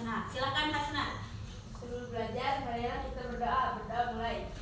Hasna. Silakan Hasna. Sebelum belajar, marilah kita berdoa. Berdoa mulai.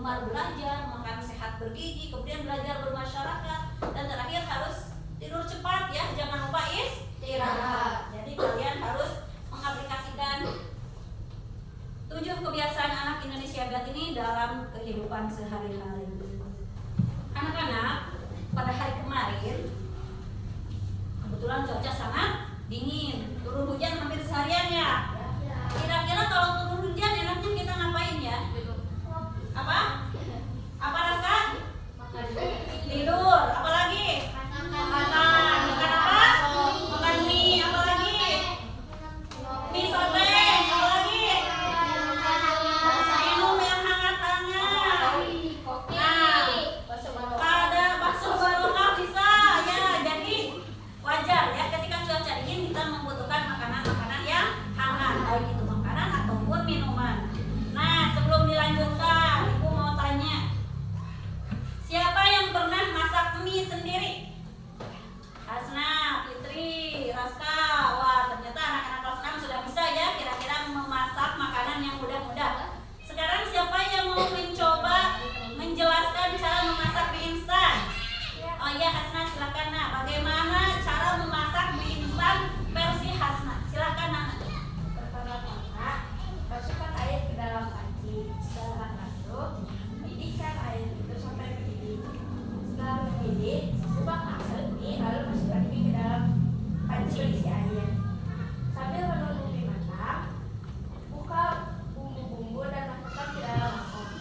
Belajar, makan sehat bergizi, kemudian belajar bermasyarakat, dan terakhir harus tidur cepat ya, jangan lupa istirahat. Jadi kalian harus mengaplikasikan 7 kebiasaan anak Indonesia Hebat ini dalam kehidupan sehari-hari. Anak-anak, pada hari kemarin kebetulan cuaca sangat dingin, turun hujan hampir seharian ya. Kira-kira kalau turun hujan enaknya kita ngapain ya? Apa? Apa rasa? Tidur. Apalagi? Makan. Makan apa? Makan mie. Apalagi? Mie sobek. Apalagi? Minum yang hangat-hangat. Nah, Oh iya Hasna, silakan Nak. Bagaimana cara memasak mie instan versi Hasna? Silakan Nak. Pertama-tama, masukkan air ke dalam panci. Setelah masuk, didihkan air itu sampai mendidih. Setelah mendidih, ubah hasil mie lalu masukkan mie ke dalam panci isi air. Sambil menunggu mie matang, buka bumbu-bumbu dan masukkan ke dalam mangkok.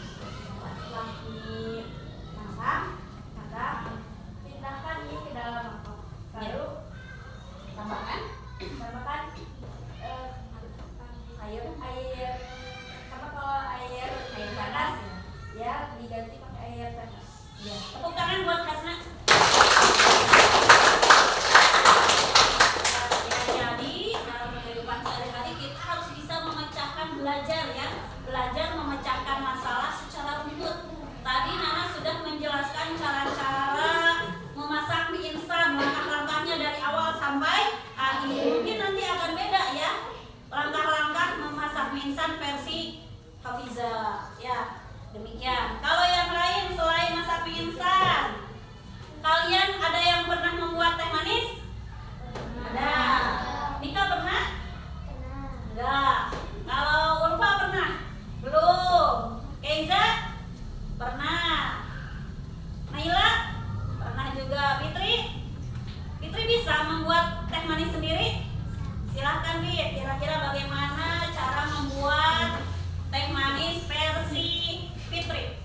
Setelah mie matang, maka pindahkan mie ke dalam mangkok. Lalu tambahkan air. Sama kalau air panas ya diganti pakai air panas. Ya, tepuk tangan buat Hasna. Ya, jadi dalam kehidupan sehari-hari kita harus bisa belajar ya, belajar memecahkan masalah secara runtut. Tadi Nana sudah menjelaskan cara-cara memasak mie instan, langkah-langkahnya dari awal sampai akhir. Mungkin nanti akan beda ya, langkah-langkah memasak mie instan versi Hafiza. Ya, demikian. Kalau yang lain selain masak mie instan, kalian ada yang pernah membuat teh manis? Ada. Nika pernah? Enggak. Kalau Ulfa pernah? Belum. Keiza? Pernah. Naila? Pernah juga. Fitri? Fitri bisa membuat teh manis sendiri? Silahkan Fit, kira-kira bagaimana cara membuat teh manis versi Fitri?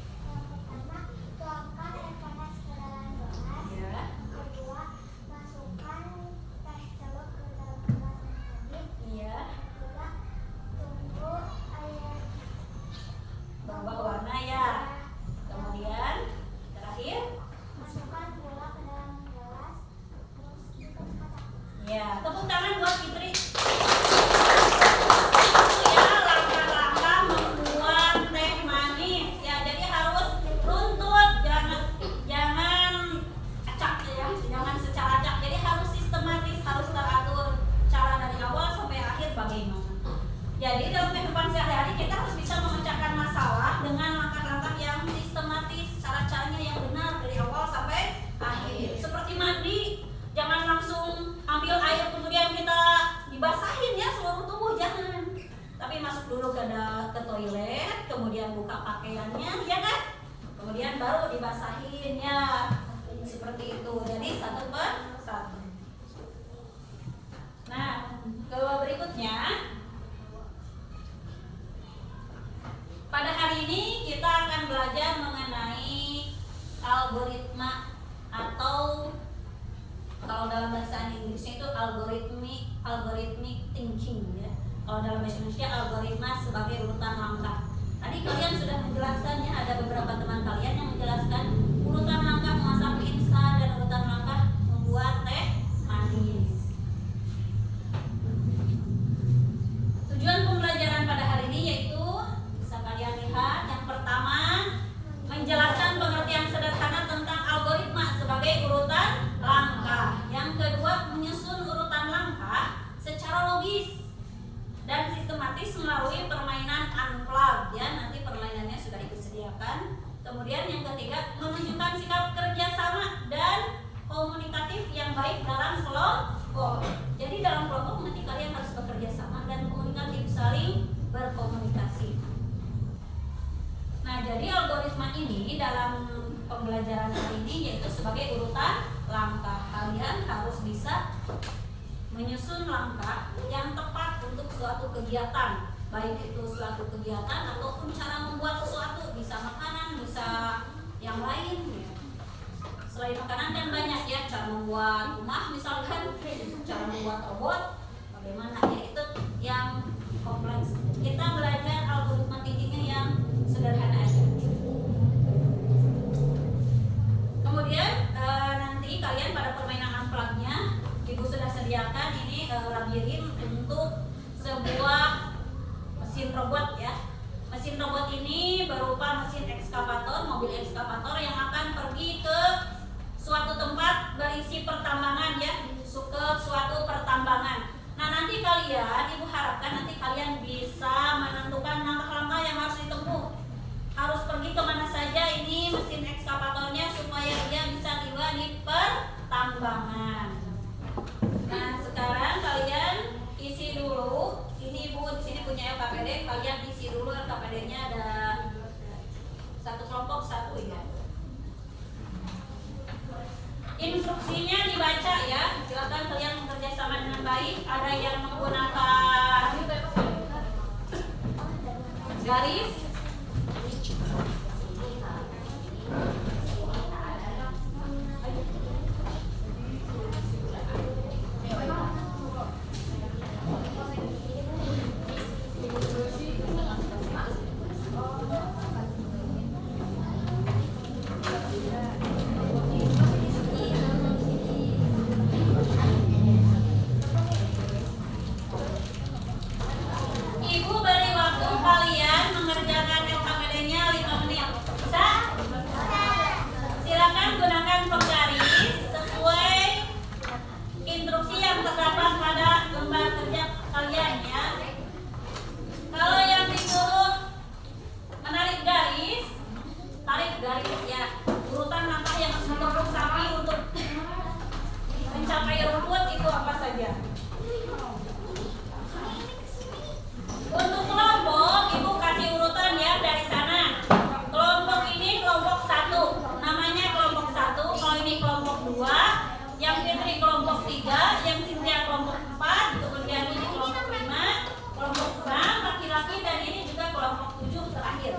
Pertama, tuangkan air panas ke dalam gelas. Ya. Kedua, masukkan teh telur ke dalam gelas yang tadi. Iya. Ketiga, tunggu air Berubah warna ya. Kemudian terakhir, masukkan gula ke dalam gelas. Terus diaduk. ya, tepuk tangan buat Fitri. Ya, langkah-langkah membuat teh manis. Ya, jadi harus runtut, jangan acak ya, jangan secara acak. Jadi harus sistematis, harus teratur. Cara dari awal sampai akhir bagaimana. Jadi dalam kehidupan sehari-hari kita harus bisa memecahkan masalah dengan langkah-langkah yang sistematis, cara-caranya yang benar dari awal sampai akhir. Seperti mandi, jangan langsung ambil air kemudian kita dibasahin ya seluruh tubuh, jangan. Tapi masuk dulu ke toilet, kemudian buka pakaiannya, ya kan? Kemudian baru dibasahin ya. Seperti itu. Jadi satu per satu. Nah, ke berikutnya. Pada hari ini kita akan belajar mengenai algoritma atau kalau dalam bahasa Inggrisnya itu algorithmic thinking ya. Kalau dalam bahasa Indonesia algoritma sebagai urutan langkah. Tadi kalian sudah menjelaskannya, ada beberapa teman kalian yang menjelaskan urutan langkah memasak mie instan dan urutan langkah membuat teh manis. Tujuan pembelajaran pada hari ini yaitu kalian lihat, yang pertama menjelaskan pengertian sederhana tentang algoritma sebagai urutan langkah. Yang kedua, menyusun urutan langkah secara logis dan sistematis melalui permainan unplugged ya, nanti permainannya sudah disediakan. Kemudian yang ketiga, menunjukkan sikap kerjasama dan komunikatif yang baik dalam kelompok. Jadi dalam kelompok nanti kalian harus bekerja sama dan komunikatif, saling berkomunikasi. Nah, jadi algoritma ini dalam pembelajaran hari ini yaitu sebagai urutan langkah. Kalian harus bisa menyusun langkah yang tepat untuk suatu kegiatan, baik itu suatu kegiatan ataupun cara membuat sesuatu, bisa makanan, bisa yang lain. Selain makanan kan banyak ya, cara membuat rumah misalkan, cara membuat robot, bagaimana ya, itu yang kompleks. Kita belajar algoritma tingginya yang sederhana aja. Kemudian nanti kalian pada permainan unplugged-nya Ibu sudah sediakan ini labirin untuk sebuah mesin robot ya. Mesin robot ini berupa mesin ekskavator, mobil ekskavator yang akan pergi ke suatu tempat berisi pertambangan ya, ke suatu pertambangan. Nah, nanti kalian, Ibu harapkan nanti kalian bisa menentukan langkah-langkah yang harus ditempuh. Harus pergi kemana saja ini mesin ekskavatornya supaya dia bisa tiba di pengembangan. Nah, sekarang kalian isi dulu. Ini Ibu di sini punya LKPD, kalian isi dulu LKPD-nya ada satu kelompok satu ya. Instruksinya dibaca ya. Silakan kalian bekerja sama dengan baik. Ada yang menggunakan garis, Ibu beri waktu kalian mengerjakan LKPD-nya 5 menit. Bisa? Silakan gunakan penggaris sesuai instruksi yang terdapat pada lembar kerja kalian ya. Kalau yang disuruh menarik garis, tarik garis ya. Urutan langkah yang harus ditempuh sapi untuk mencapai rumput itu apa saja? Untuk kelompok, Ibu kasih urutan ya dari sana. Kelompok ini kelompok 1, namanya kelompok 1. Kalau ini kelompok 2, yang Fitri kelompok 3, yang Cynthia kelompok 4, kemudian ini kelompok 5, kelompok 6, laki-laki, dan ini juga kelompok 7 terakhir.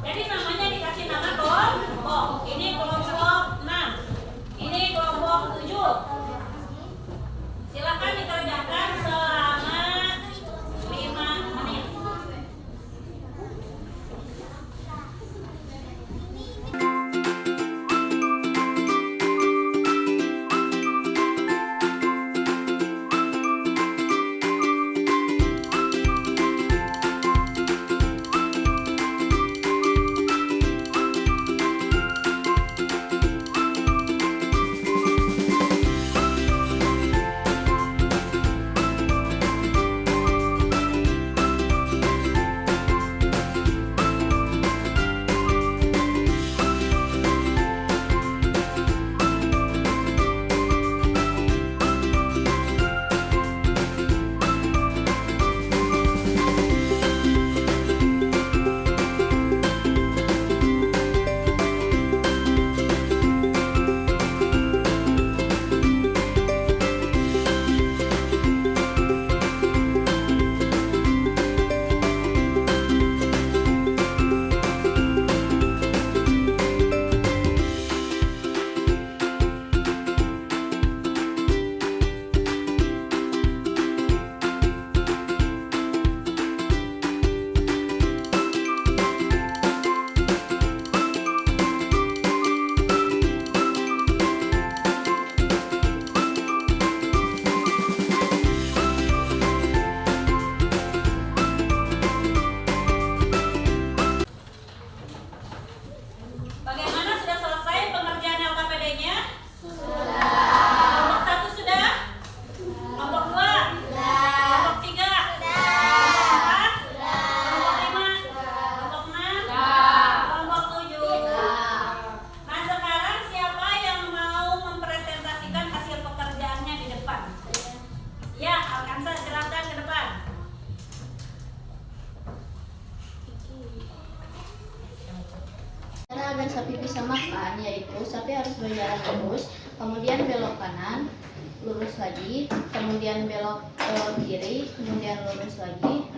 Jadi namanya dikasih nama kelompok. Ini kelompok 6, ini kelompok 7. Silakan dikerjakan selama 5 menit. Bagaimana, sudah selesai pengerjaan LKPD-nya? Kelompok 1 sudah? Kelompok 2? Kelompok 3? Kelompok 4? Kelompok 5? Kelompok 6? Kelompok 7? Nah, sekarang siapa yang mau mempresentasikan hasil pekerjaannya di depan? Ya, Alkansa, silakan ke depan. Cara agar sapi bisa makan yaitu sapi harus berjalan lurus, kemudian belok kanan, lurus lagi, kemudian belok kiri, kemudian lurus lagi,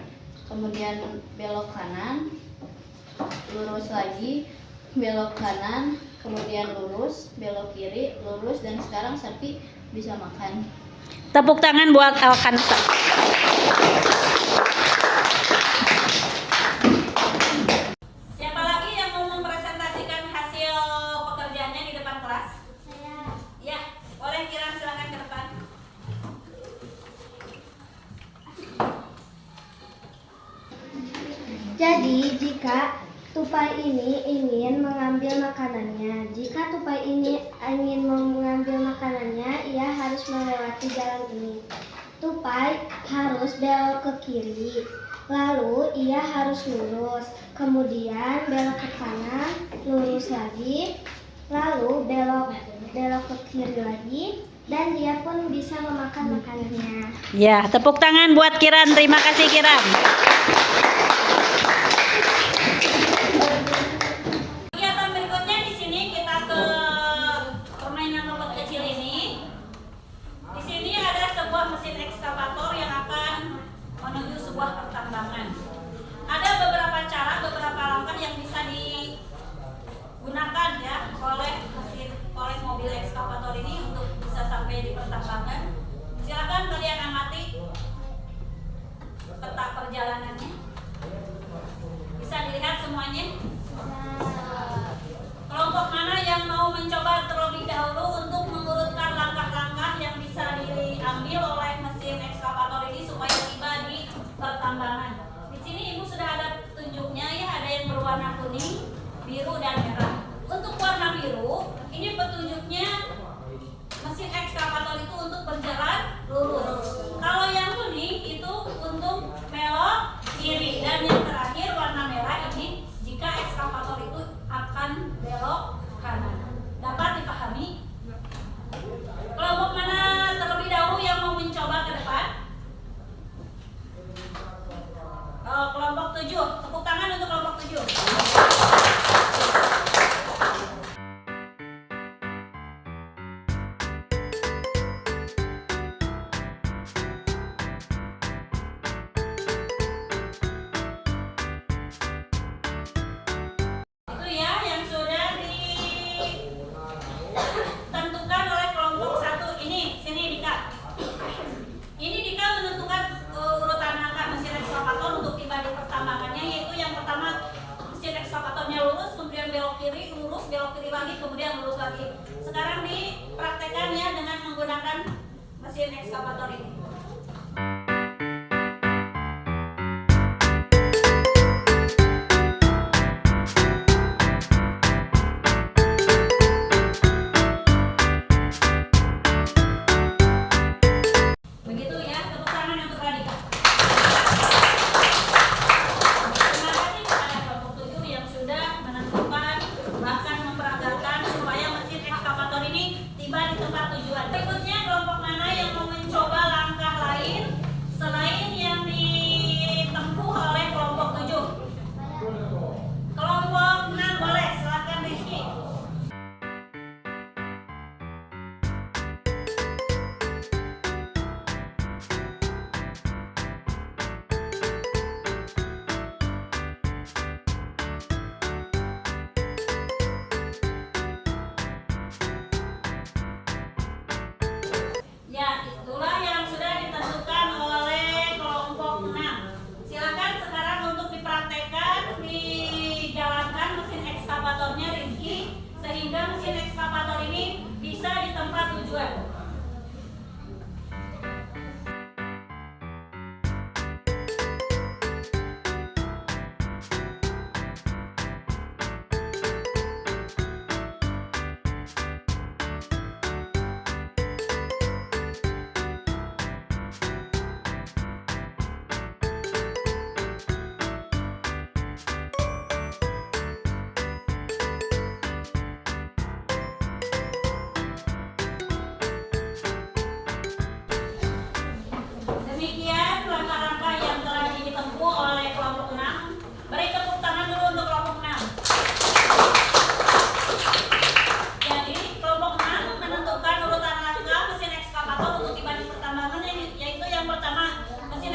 kemudian belok kanan, lurus lagi, belok kanan, kemudian lurus, belok kiri, lurus, dan sekarang sapi bisa makan. Tepuk tangan buat Alkansa. Siapa lagi yang mau mempresentasikan hasil pekerjaannya di depan kelas? Ya, boleh Kiran, silakan ke depan. Jadi, jika tupai ini ingin mengambil makanannya, jika tupai ini ingin mengambil makanannya, ia harus melewati jalan ini. Tupai harus belok ke kiri, lalu ia harus lurus, kemudian belok ke kanan, lurus lagi, lalu belok belok ke kiri lagi, dan dia pun bisa memakan makanannya. Ya, tepuk tangan buat Kiran. Terima kasih Kiran. Kegiatan berikutnya di sini kita ke permainan robot kecil ini. Di sini ada sebuah mesin ekskavator yang akan menuju sebuah pertambangan. Ada beberapa cara, beberapa langkah yang bisa digunakan ya oleh mobil ekskavator ini untuk bisa sampai di pertambangan. Silakan kalian amati peta perjalanannya. Bisa dilihat semuanya. Kelompok mana yang mau mencoba terlebih dahulu untuk mengurutkan langkah-langkah yang bisa diambil oleh mesin ekskavator ini supaya tiba di pertambangan? Di sini ibu sudah ada petunjuknya ya, ada yang berwarna kuning, biru dan merah. Untuk warna biru, ini petunjuknya mesin ekskavator itu untuk berjalan lurus. Kalau yang kuning itu untuk belok kiri, dan yang terakhir warna merah ini jika ekskavator itu akan belok kanan. Dapat dipahami? Kelompok mana terlebih dahulu yang mau mencoba ke depan? Kelompok 7. Tepuk tangan untuk kelompok 7. Itu ya yang sudah ditentukan oleh kelompok 1 ini. Sini Dika. Ini Dika menentukan urutan langkah mesin ekskavator untuk tiba di pertambangannya, yaitu yang pertama mesin ekskavatornya lurus, kemudian belok kiri, lurus, belok kiri lagi, kemudian lurus lagi. Sekarang dipraktekkan ya dengan menggunakan mesin ekskavator ini. Begitu ya, tepuk tangan untuk Radika. Terima kasih kepada kelompok 7 yang sudah menentukan bahkan memperagakan supaya mesin ekskavator ini tiba di tempat tujuan. Berikutnya kelompok mana yang mau mencoba langkah lain selain yang ditempuh oleh kelompok 7? Kelompok 6 boleh, silakan Rizky. Ya, itulah yang sudah ditentukan oleh kelompok 6. Silakan sekarang untuk dipraktekkan, dijalankan mesin ekskavatornya Rizky, sehingga mesin ekskavator ini bisa di tempat tujuan. Demikian langkah-langkah yang telah ditempuh oleh kelompok 6. Beri tepuk tangan dulu untuk kelompok 6. Jadi kelompok 6 menentukan urutan langkah mesin ekskavator untuk tiba di pertambangan, yaitu yang pertama mesin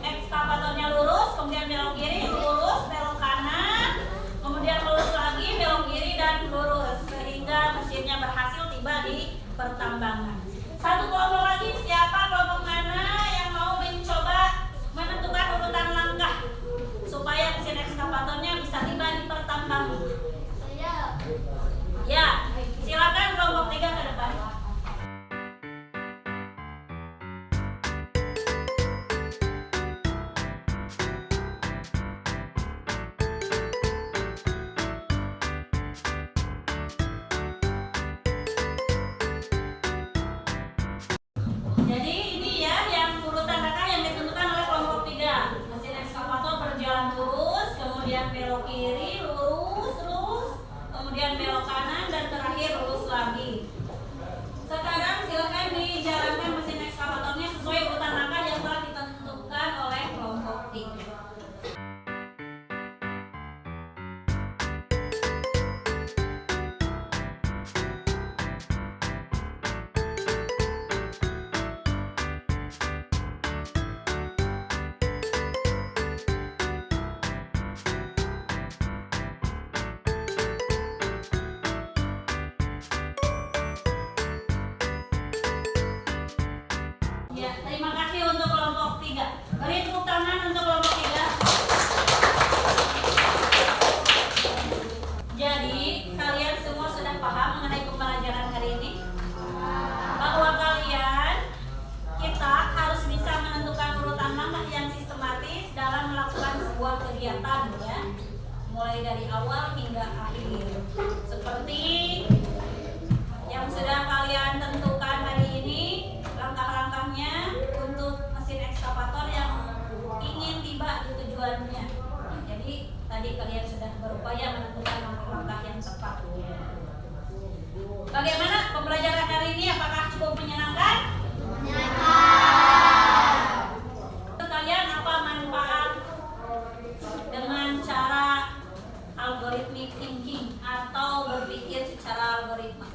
ekskavatornya lurus, kemudian belok kiri, lurus, belok kanan, kemudian lurus lagi, belok kiri dan lurus, sehingga mesinnya berhasil tiba di pertambangan. Satu kelompok lagi, siapa kelompok mana yang mau mencoba menentukan urutan langkah supaya mesin ekskavatornya bisa tiba di pertambangan? Ya, silakan kelompok 3 ke depan. Jadi ini ya yang urutan langkah yang ditentukan oleh kelompok 3. Mesin ekskavator berjalan lurus, kemudian belok kiri, lurus, kemudian belok kanan dan terakhir lurus lagi. Beri tepuk tangan untuk kelompok 3. Jadi, kalian semua sudah paham mengenai pembelajaran hari ini? Bahwa kita harus bisa menentukan urutan langkah yang sistematis dalam melakukan sebuah kegiatan ya. Mulai dari awal hingga akhir. Seperti yang sudah kalian tentukan hari ini, langkah-langkahnya untuk mesin ekskavator yang ingin tiba di tujuannya. Jadi tadi kalian sudah berupaya menentukan langkah-langkah yang tepat. Bagaimana pembelajaran hari ini? Apakah cukup menyenangkan? Kalian apa manfaat dengan cara algorithmic thinking atau berpikir secara algoritma?